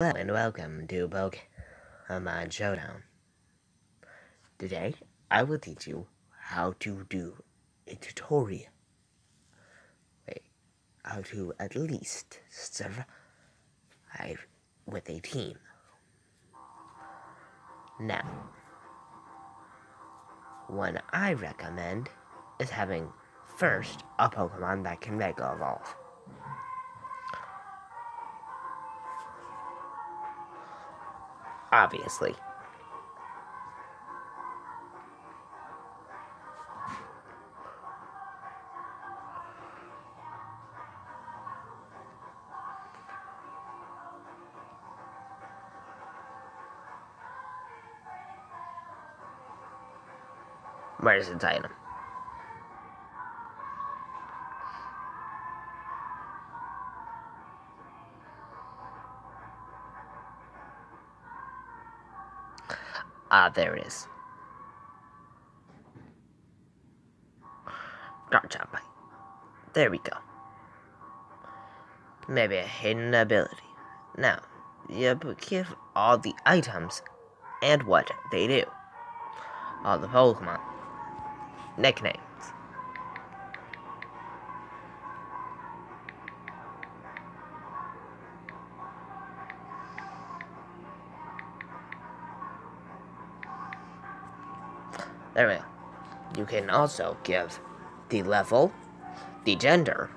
Hello and welcome to Pokemon Showdown. Today, I will teach you how to do a tutorial. How to at least survive with a team. Now, one I recommend is having first a Pokemon that can Mega Evolve. Obviously. Where's its item? There it is. Gotcha. There we go. Maybe a hidden ability. Now, you give all the items and what they do. All the Pokemon. Nicknames. There we go. You can also give the level, the gender,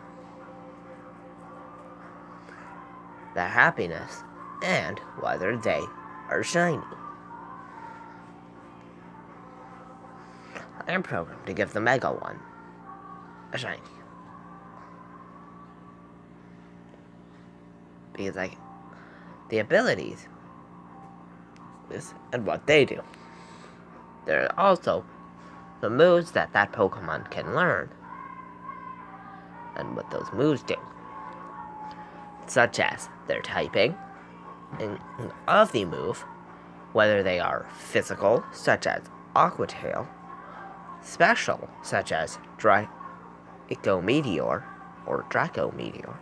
the happiness, and whether they are shiny. I am programmed to give the Mega one a shiny. Because the abilities and what they do. There are also the moves that Pokemon can learn and what those moves do, such as their typing of the move, whether they are physical, such as Aqua Tail, special, such as Draco Meteor or Draco Meteor,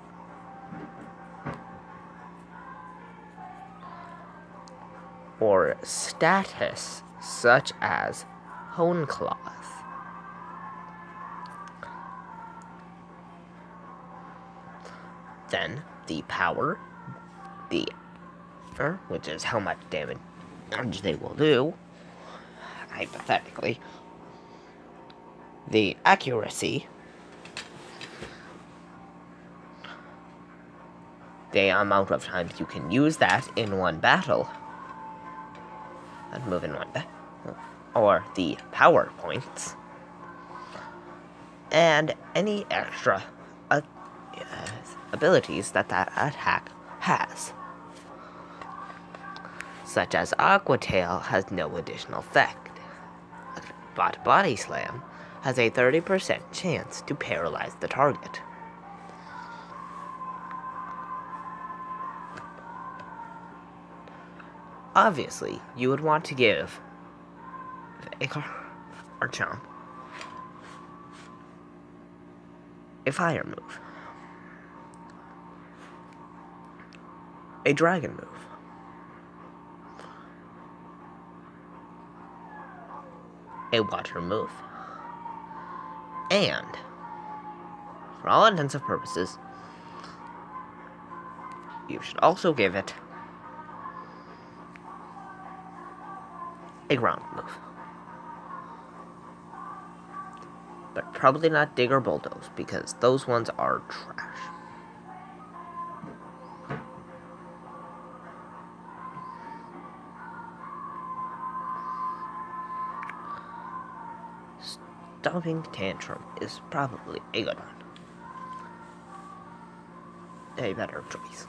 or status, such as Hone Claws. Then the power, which is how much damage they will do, hypothetically. The accuracy, the amount of times you can use that in one battle, and move in one battle, or the power points, and any extra abilities that attack has, such as Aqua Tail has no additional effect, but Body Slam has a 30% chance to paralyze the target. Obviously, you would want to give Archon a fire move, a dragon move, a water move, and for all intents and purposes, you should also give it a ground move. But probably not Dig or Bulldoze, because those ones are trash. Stomping Tantrum is probably a good one. A better choice.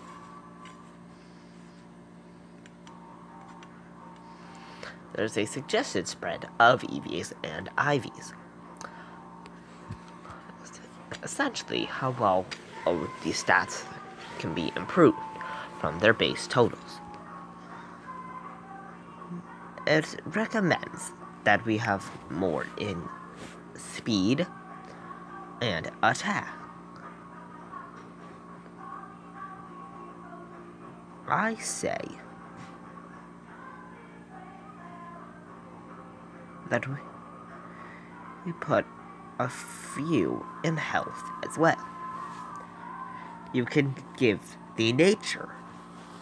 There's a suggested spread of EVs and IVs. Essentially, how well the stats can be improved from their base totals. It recommends that we have more in speed and attack. I say that we put a few in health as well. You can give the nature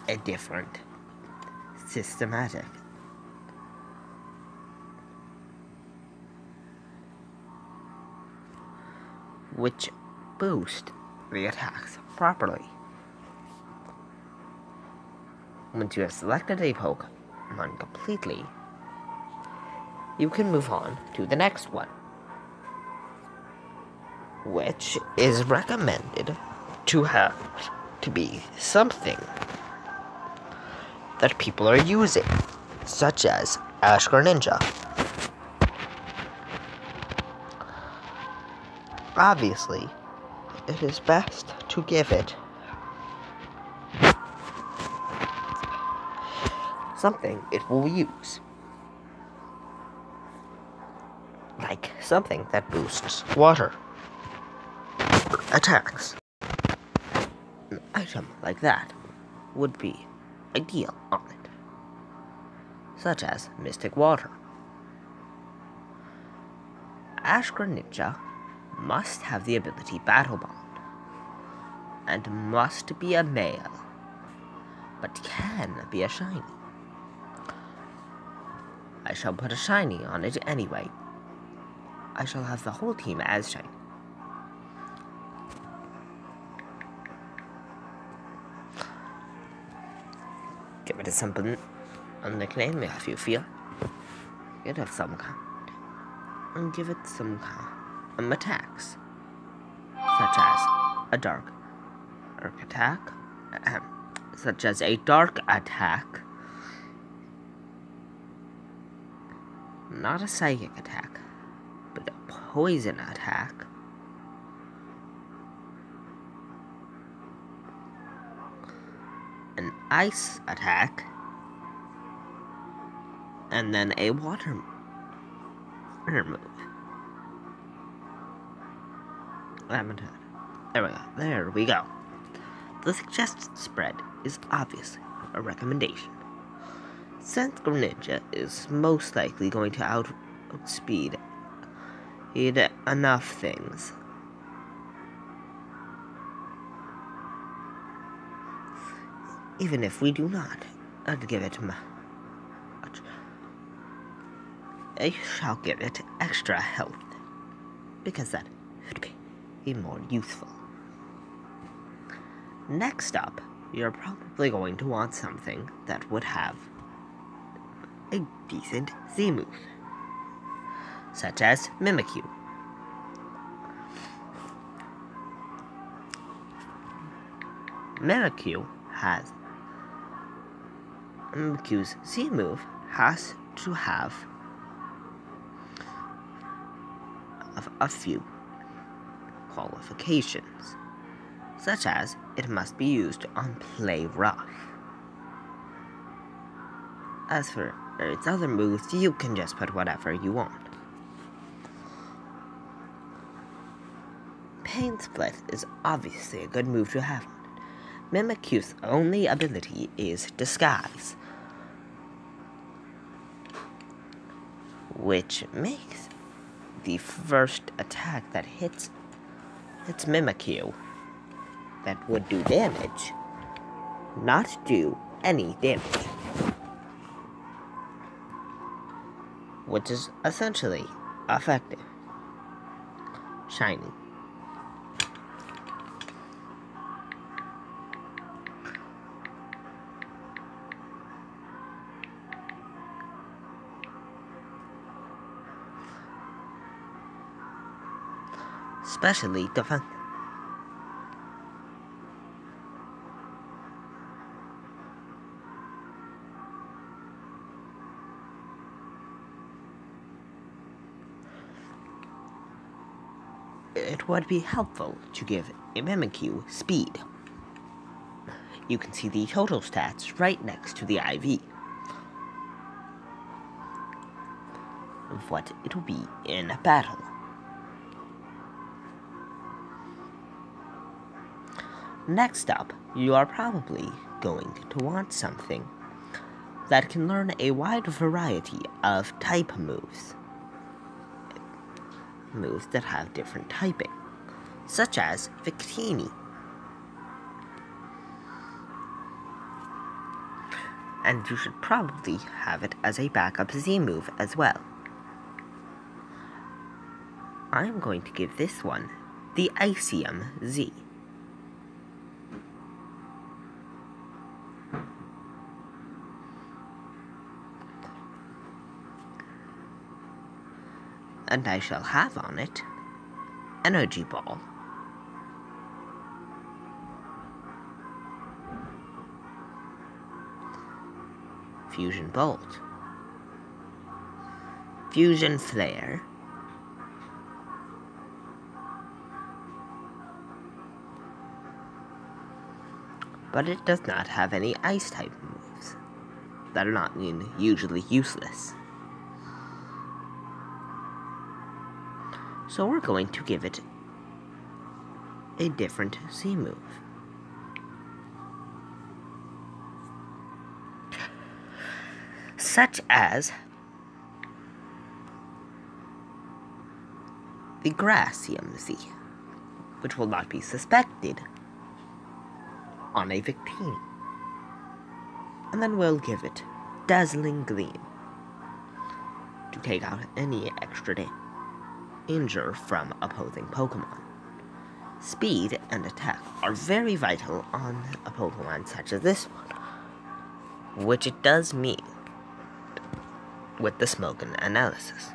a different systematic. Which boost the attacks properly. Once you have selected a Pokemon completely, you can move on to the next one, which is recommended to be something that people are using, such as Ash Greninja. Obviously, it is best to give it something it will use, like something that boosts water attacks. An item like that would be ideal on it, such as Mystic Water. Ash Greninja must have the ability Battle Bond, and must be a male, but can be a shiny. I shall put a shiny on it anyway. I shall have the whole team as shiny. Give it a nickname if you feel. It of some kind. And give it some attacks, such as a dark attack, not a psychic attack, but a poison attack, an ice attack, and then a water move. There we go. The suggested spread is obviously a recommendation. Since Greninja is most likely going to outspeed enough things, even if we do not, I'd give it much. I shall give it extra health, because that would be more useful. Next up, you're probably going to want something that would have a decent Z move, such as Mimikyu. Mimikyu's Z move has to have a few qualifications, such as it must be used on Play Rough. As for its other moves, you can just put whatever you want. Pain Split is obviously a good move to have. Mimikyu's only ability is Disguise, which makes the first attack that hits Mimikyu that would do damage not do any damage, which is essentially effective. Shiny. Especially defense. It would be helpful to give a Mimikyu speed. You can see the total stats right next to the IV of what it will be in a battle. Next up, you are probably going to want something that can learn a wide variety of type moves. Moves that have different typing, such as Victini. And you should probably have it as a backup Z move as well. I'm going to give this one the Icium Z. And I shall have on it Energy Ball, Fusion Bolt, Fusion Flare, but it does not have any ice type moves that are not usually useless. So we're going to give it a different Z move. Such as the Gracium Z, which will not be suspected on a Victini. And then we'll give it Dazzling Gleam to take out any extra danger from opposing Pokemon. Speed and attack are very vital on a Pokemon such as this one, which it does mean with the Smogon analysis.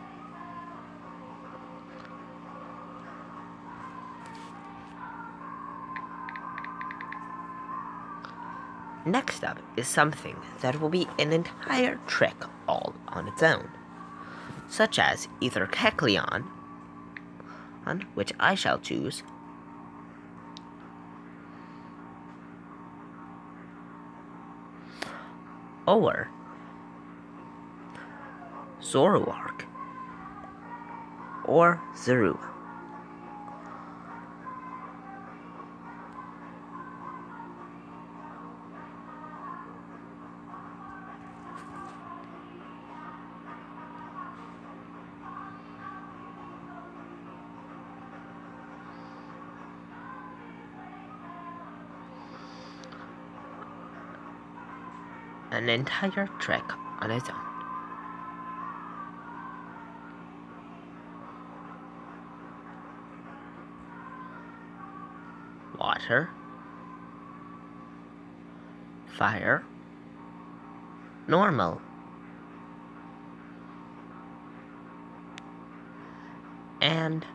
Next up is something that will be an entire trick all on its own, such as either Kecleon, on which I shall choose, or Zoroark, or Zorua. An entire trick on its own. Water, fire, normal, and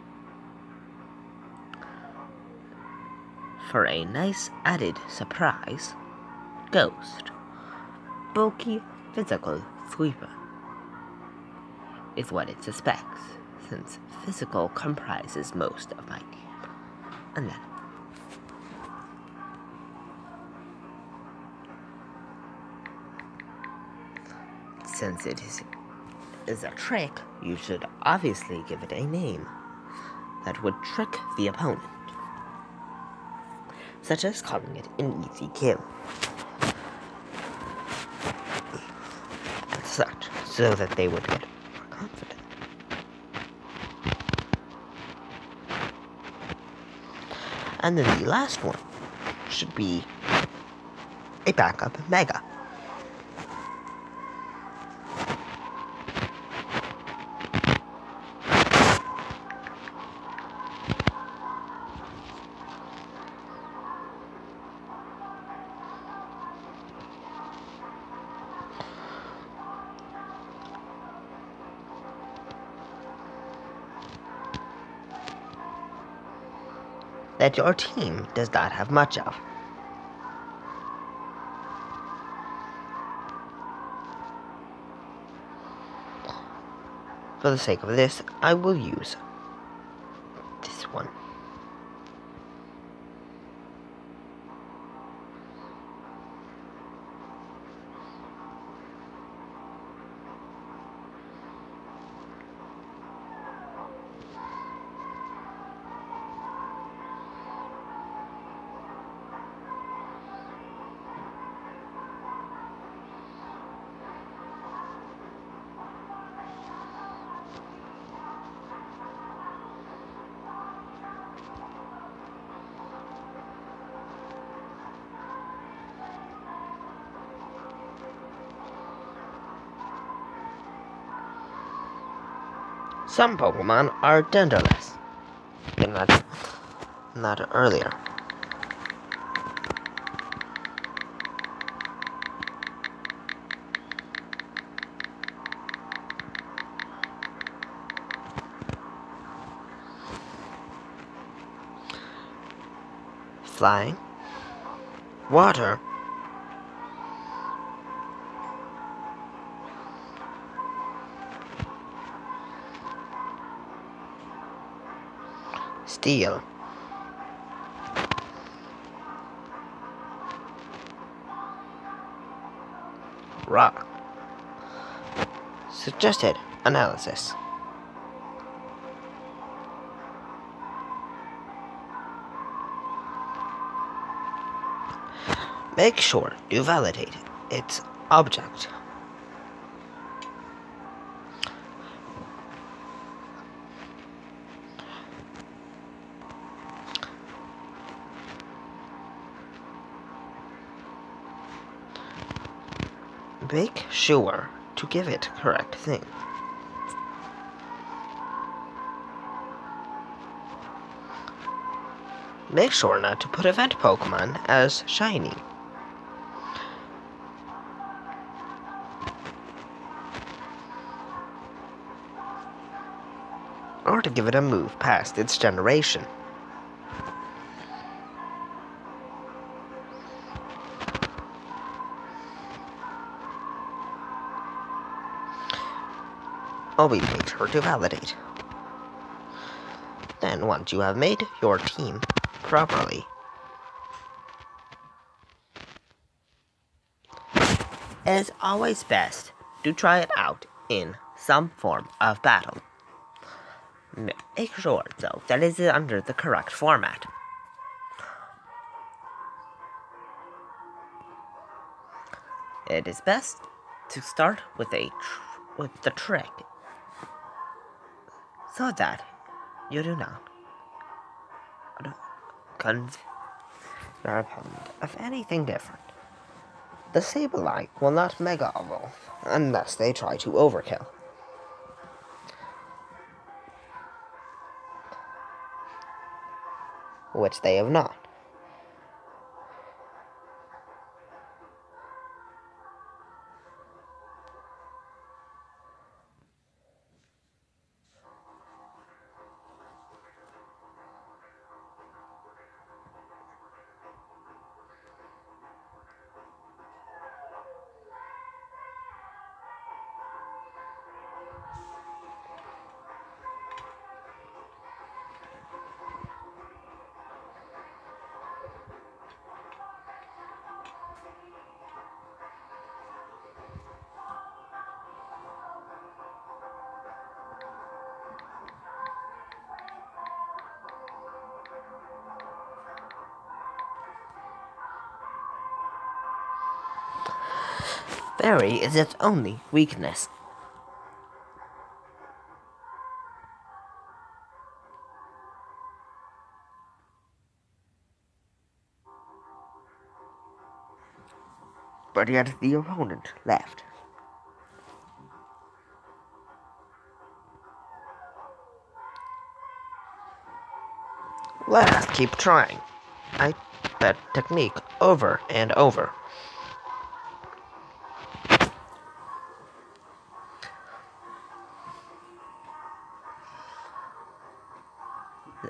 for a nice added surprise, Ghost. Bulky physical sweeper is what it suspects, since physical comprises most of my game. And then since it is a trick, you should obviously give it a name that would trick the opponent, such as calling it an easy kill. Such, so that they would get more confident. And then the last one should be a backup Mega. That your team does not have much of. For the sake of this, I will use this one. Some Pokemon are genderless. Not earlier. Flying, water, steel, rock. Suggested analysis. Make sure to validate its object. Make sure to give it correct thing. Make sure not to put event Pokemon as shiny. Or to give it a move past its generation. Always make sure to validate. Then, once you have made your team properly, it is always best to try it out in some form of battle. Make sure, though, that it is under the correct format. It is best to start with the trick, so that you do not convince your opponent of anything different. The Sableye will not Mega Evolve unless they try to overkill. Which they have not. Fairy is its only weakness. But yet the opponent left. Let us keep trying that technique over and over.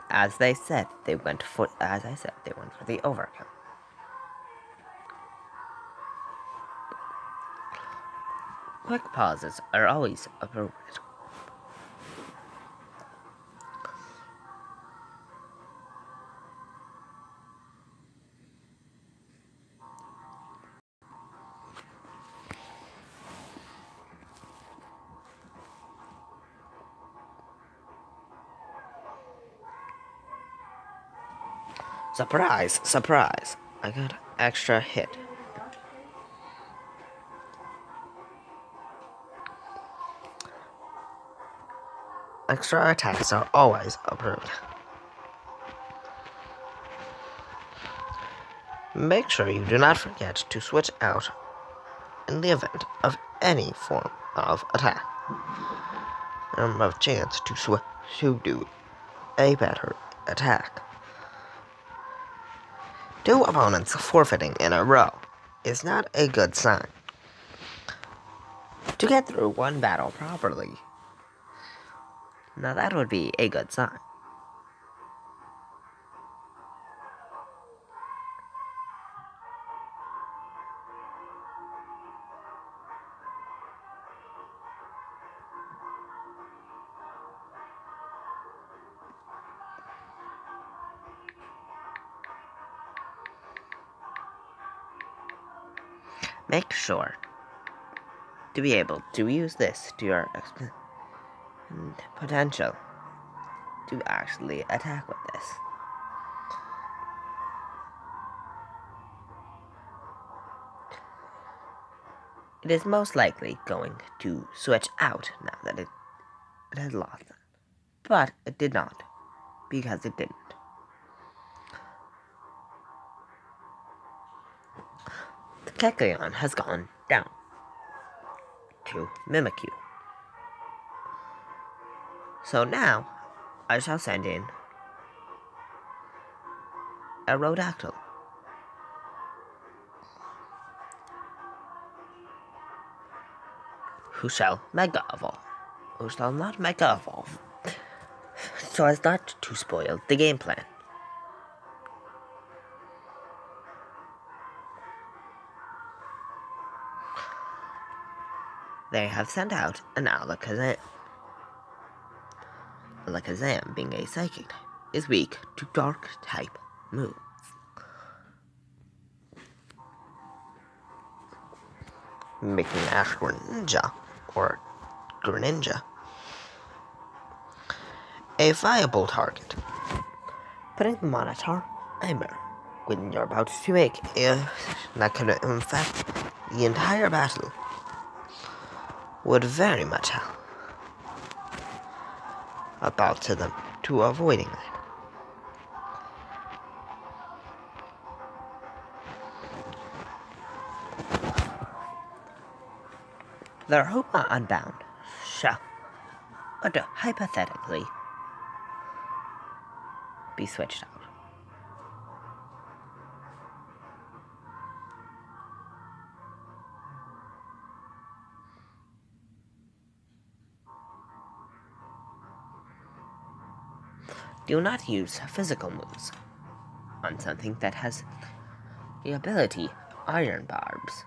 As I said, they went for the overkill. Quick pauses are always appropriate. Surprise, surprise, I got extra hit. Extra attacks are always approved. Make sure you do not forget to switch out in the event of any form of attack. a chance to do a better attack. 2 opponents forfeiting in a row is not a good sign. To get through one battle properly, now that would be a good sign. Make sure to be able to use this to your potential to actually attack with this. It is most likely going to switch out now that it has lost that. But it did not, because it didn't. The Kecleon has gone down to Mimikyu. So now, I shall send in a Rodactyl. Who shall Mega Evolve. Who shall not Mega Evolve, so as not to spoil the game plan. They have sent out an Alakazam. Alakazam, being a Psychic type, is weak to Dark type moves. Making Ash Greninja, or Greninja, a viable target. Putting them on a timer when you're about to make that could infect the entire battle would very much help. About to them to avoiding that. Their Hoopa Unbound shall, hypothetically, be switched out. Do not use physical moves on something that has the ability Iron Barbs,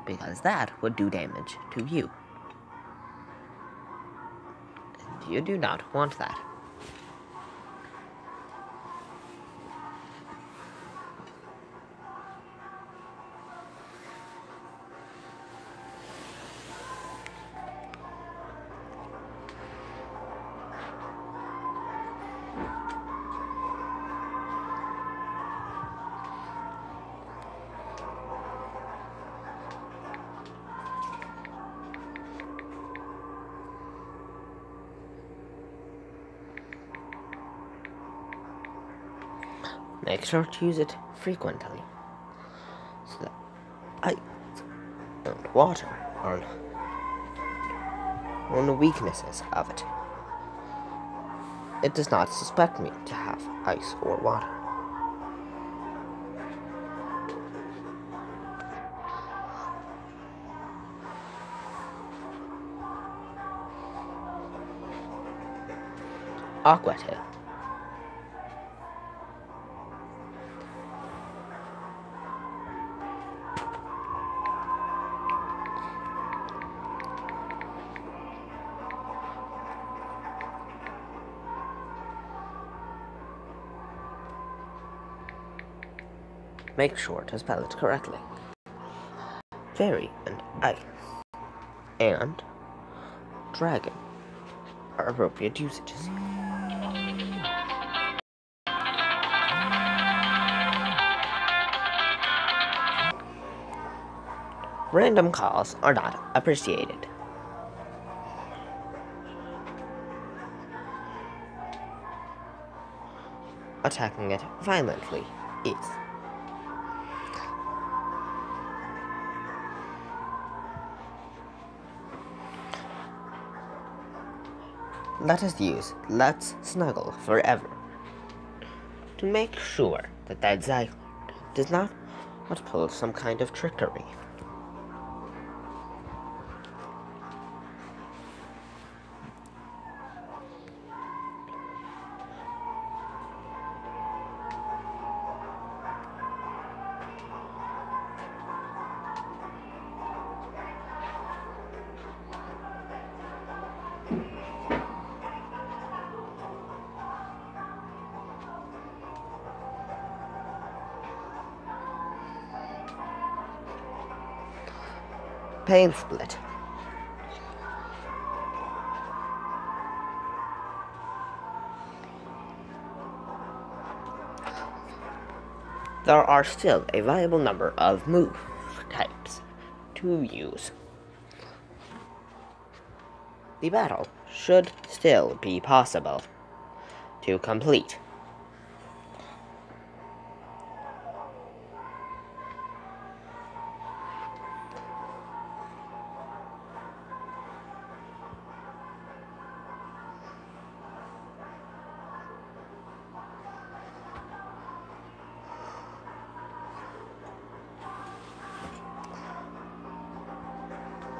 because that would do damage to you. And you do not want that. Make sure to use it frequently, so that ice and water are one of the weaknesses of it. It does not suspect me to have ice or water. Aqua Tail. Make sure to spell it correctly. Fairy and Ice and Dragon are appropriate usages. Random calls are not appreciated. Attacking it violently is. let us use Let's Snuggle Forever to make sure that Xyland does not pull some kind of trickery. Pain split. There are still a viable number of move types to use. The battle should still be possible to complete.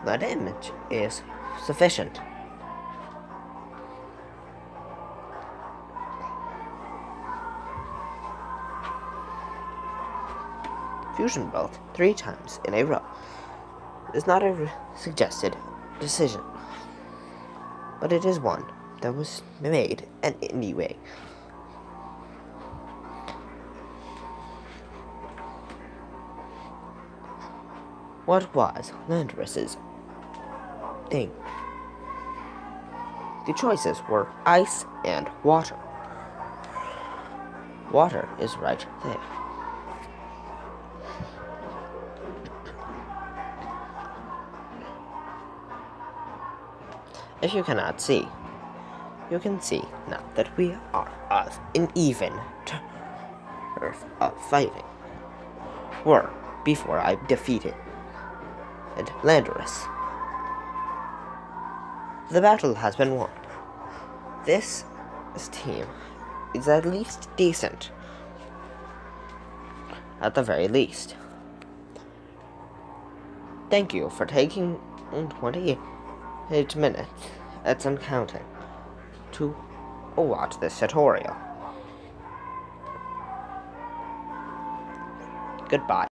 That image is sufficient. Fusion bolt 3 times in a row is not a suggested decision, but it is one that was made anyway. What was Landris's thing? The choices were ice and water. Water is right there. If you cannot see, you can see now that we are of an even turf of fighting. Were before I defeated Landris. The battle has been won. This team is at least decent. At the very least. Thank you for taking 28 minutes, and counting, to watch this tutorial. Goodbye.